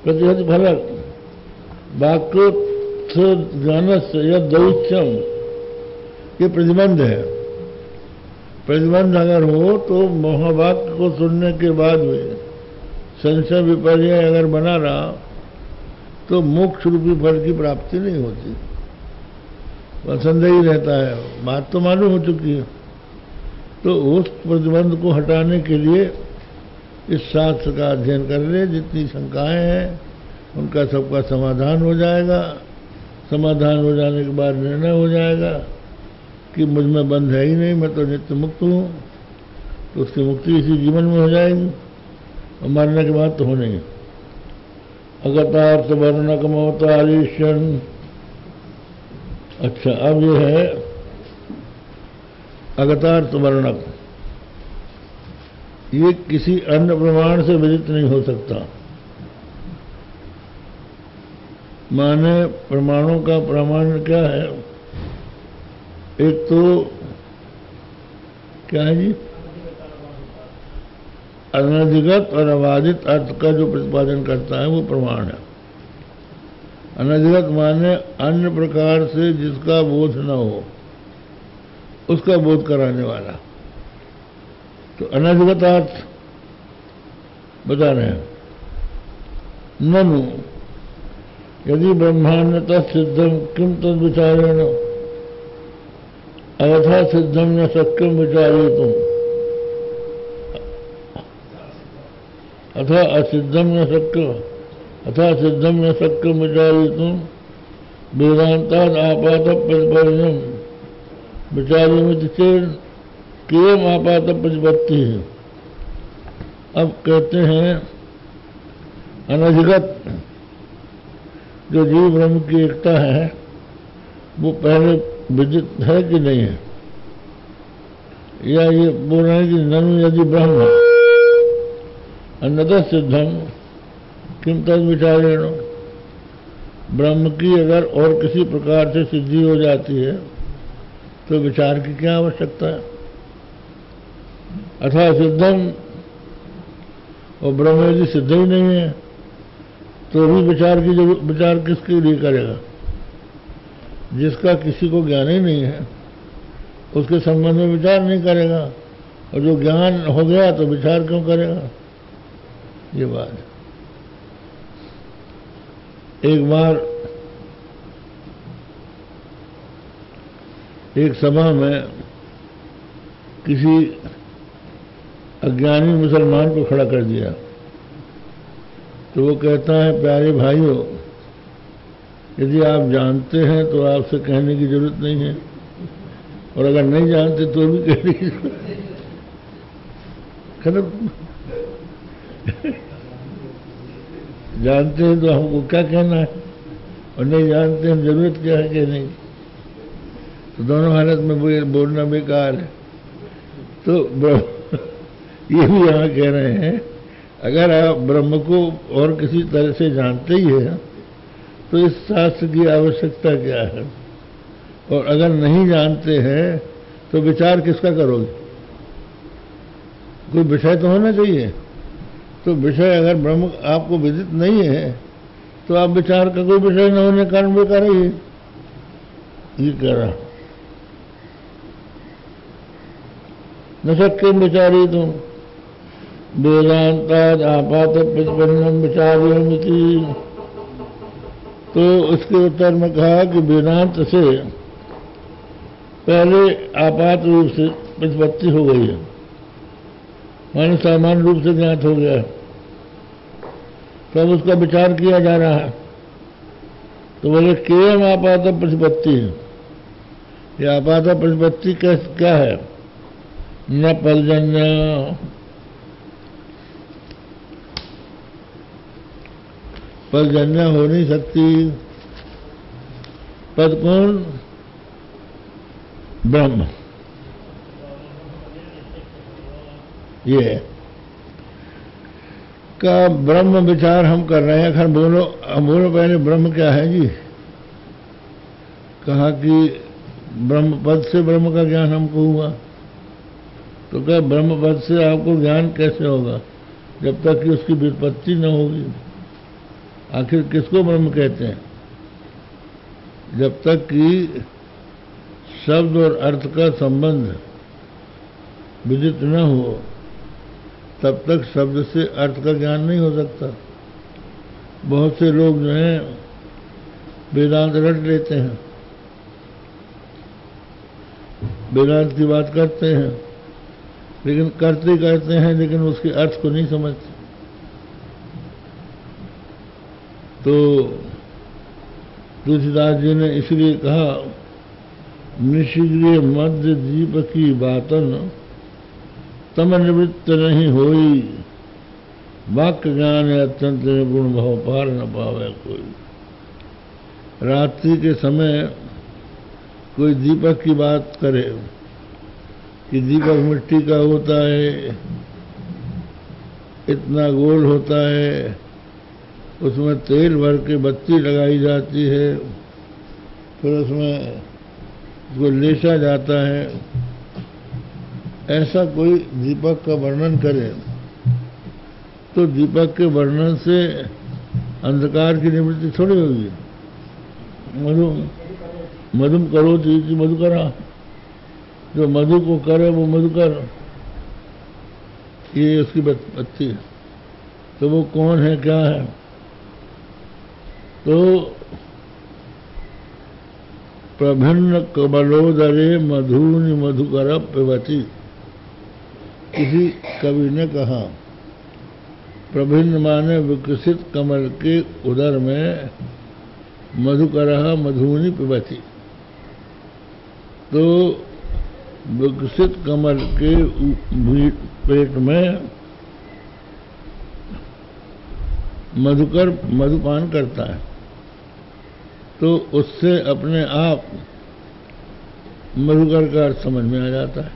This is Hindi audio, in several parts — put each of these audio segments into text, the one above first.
प्रतिहत फलक वाक्योत्थ ज्ञानस्य यद दौत्यम, ये प्रतिबंध है। प्रतिबंध अगर हो तो महावाक्य को सुनने के बाद में संशय विपर्य अगर बना रहा तो मोक्ष रूपी फल की प्राप्ति नहीं होती, वह संदेह ही रहता है। बात तो मालूम हो चुकी है। तो उस प्रतिबंध को हटाने के लिए इस शास्त्र का अध्ययन कर ले, जितनी शंकाएं हैं उनका सबका समाधान हो जाएगा। समाधान हो जाने के बाद निर्णय हो जाएगा कि मुझ में बंध है ही नहीं, मैं तो नित्य मुक्त हूँ, तो उसकी मुक्ति इसी जीवन में हो जाएगी और मरने के बाद तो होने ही। अगतार्थ वर्णक ममतारीशन। अच्छा, अब ये है अगतार्थ वर्णक, ये किसी अन्य प्रमाण से विदित नहीं हो सकता। माने प्रमाणों का प्रमाण क्या है? एक तो क्या है जी, अनधिगत और अबाधित अर्थ का जो प्रतिपादन करता है वो प्रमाण है। अनधिगत माने अन्य प्रकार से जिसका बोध न हो उसका बोध कराने वाला, तो अनधिगत अर्थ बता रहे हैं। ननु यदि ब्रह्मांडतः सिद्धम किम तद विचारेण अयथा सिद्धम न शक्यम विचारयितुम अथा असिद्धम न शक्य अथा सिद्धम न शक्यम विचारयितुम वेदांताद आपात प्रतिपन्नम विचार्यमिति चेत् कियम आपात प्रतिपत्ति है। अब कहते हैं अनधिगत जो जीव ब्रह्म की एकता है वो पहले विदित है कि नहीं है, या ये बोल रहे हैं कि ननु यदि ब्रह्म अन्यतः सिद्धम किम तद विचारेण, ब्रह्म की अगर और किसी प्रकार से सिद्धि हो जाती है तो विचार की क्या आवश्यकता है। अथा सिद्धम, और ब्रह्म यदि सिद्ध ही नहीं है तो भी विचार किसके लिए करेगा? जिसका किसी को ज्ञान ही नहीं है उसके संबंध में विचार नहीं करेगा, और जो ज्ञान हो गया तो विचार क्यों करेगा? ये बात। एक बार एक सभा में किसी अज्ञानी मुसलमान को खड़ा कर दिया, तो वो कहता है, प्यारे भाइयों, यदि आप जानते हैं तो आपसे कहने की जरूरत नहीं है, और अगर नहीं जानते तो भी कहने की खत्म। जानते हैं तो हमको क्या कहना है, और नहीं जानते हैं जरूरत क्या है कहने की। तो दोनों हालत में बोलना बेकार है। तो ये भी यहाँ कह रहे हैं, अगर आप ब्रह्म को और किसी तरह से जानते ही हैं तो इस शास्त्र की आवश्यकता क्या है, और अगर नहीं जानते हैं तो विचार किसका करोगे? कोई विषय तो होना चाहिए। तो विषय अगर ब्रह्म आपको विदित नहीं है तो आप विचार का कोई विषय न होने के कारण बेकार है। ये कह रहा, न शक्यम विचारयितुम वेदांताद आपात प्रतिपन्नम विचार्यमिति। तो उसके उत्तर में कहा कि वेदांत से पहले आपात रूप से प्रतिपत्ति हो गई है, माने सामान्य रूप से ज्ञात हो गया है, तब उसका विचार किया जा रहा है। तो बोले केवल आपात प्रतिपत्ति है। ये आपात प्रतिपत्ति क्या है? न पलजन्य, पलजन्य हो नहीं सकती। पद कौन? ब्रह्म। ये का ब्रह्म विचार हम कर रहे हैं। खैर बोलो पहले ब्रह्म क्या है जी? कहा कि ब्रह्म पद से ब्रह्म का ज्ञान हमको हुआ। तो क्या ब्रह्म पद से आपको ज्ञान कैसे होगा जब तक कि उसकी व्युत्पत्ति न होगी? आखिर किसको ब्रह्म कहते हैं? जब तक कि शब्द और अर्थ का संबंध विदित न हो तब तक शब्द से अर्थ का ज्ञान नहीं हो सकता। बहुत से लोग जो हैं वेदांत रट लेते हैं, वेदांत की बात करते हैं, लेकिन करते कहते हैं लेकिन उसके अर्थ को नहीं समझते। तो तुलसीदास जी ने इसलिए कहा, निशिग्र मध्य दीप की बातन तम निवृत्त नहीं होई, वाक्य ज्ञान अत्यंत गुण भाव पार न पावे कोई। रात्रि के समय कोई दीपक की बात करे कि दीपक मिट्टी का होता है, इतना गोल होता है, उसमें तेल भर के बत्ती लगाई जाती है, फिर उसमें उसको लेसा जाता है, ऐसा कोई दीपक का वर्णन करे तो दीपक के वर्णन से अंधकार की निवृत्ति थोड़ी होगी। मधुम करो तो मधुकरा, जो मधु को करे वो मधुकर, ये उसकी बत्ती। तो वो कौन है, क्या है? तो प्रभिन्न कमलोदरे मधुनि मधुकर पिबती, किसी कवि ने कहा प्रभिन्न माने विकसित कमल के उदर में मधुकर मधुनि पिबती। तो विकसित कमल के पेट में मधुकर मधुपान करता है, तो उससे अपने आप मधुकर का अर्थ समझ में आ जाता है।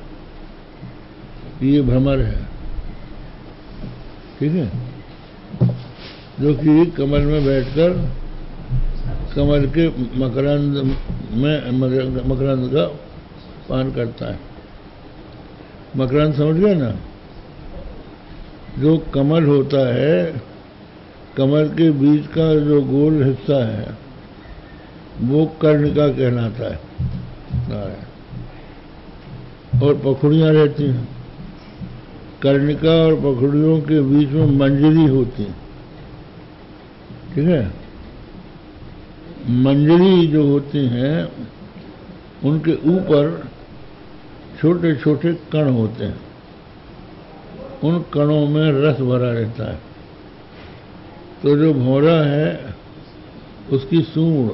ये भ्रमर है, ठीक है, जो कि कमल में बैठकर कमल के मकरंद का पान करता है। मकरंद समझ गए ना? जो कमल होता है, कमल के बीच का जो गोल हिस्सा है वो कर्णिका कहलाता है, और पखुड़ियाँ रहती हैं। कर्णिका और पखुड़ियों के बीच में मंजरी होती है, ठीक है। मंजरी जो होती हैं उनके ऊपर छोटे छोटे कण होते हैं, उन कणों में रस भरा रहता है। तो जो भौरा है उसकी सूंड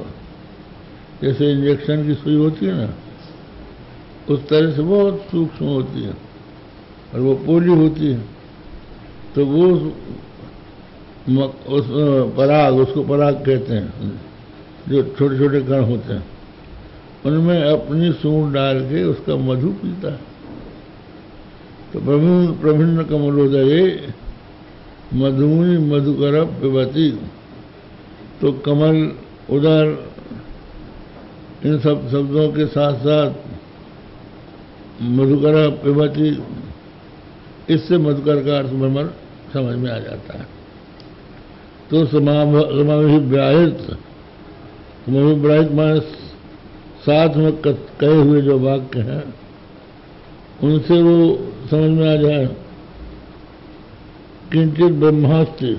जैसे इंजेक्शन की सुई होती है ना, उस तरह से बहुत सूक्ष्म होती है, और वो पोली होती है। तो वो उस पराग, उसको पराग कहते हैं, जो छोटे छोटे कण होते हैं, उनमें अपनी सूंड डाल के उसका मधु पीता है। तो प्रभिन्न कमलोदये मधुनि मधुकर पिबती। तो कमल उदर इन सब शब्दों के साथ साथ मधुकर पिबती, इससे मधुकर का अर्थ भ्रमर समझ में आ जाता है। तो समाभिव्याहित माने साथ में कहे हुए जो वाक्य हैं उनसे वो समझ में आ जाए। किंचित ब्रह्मास्ति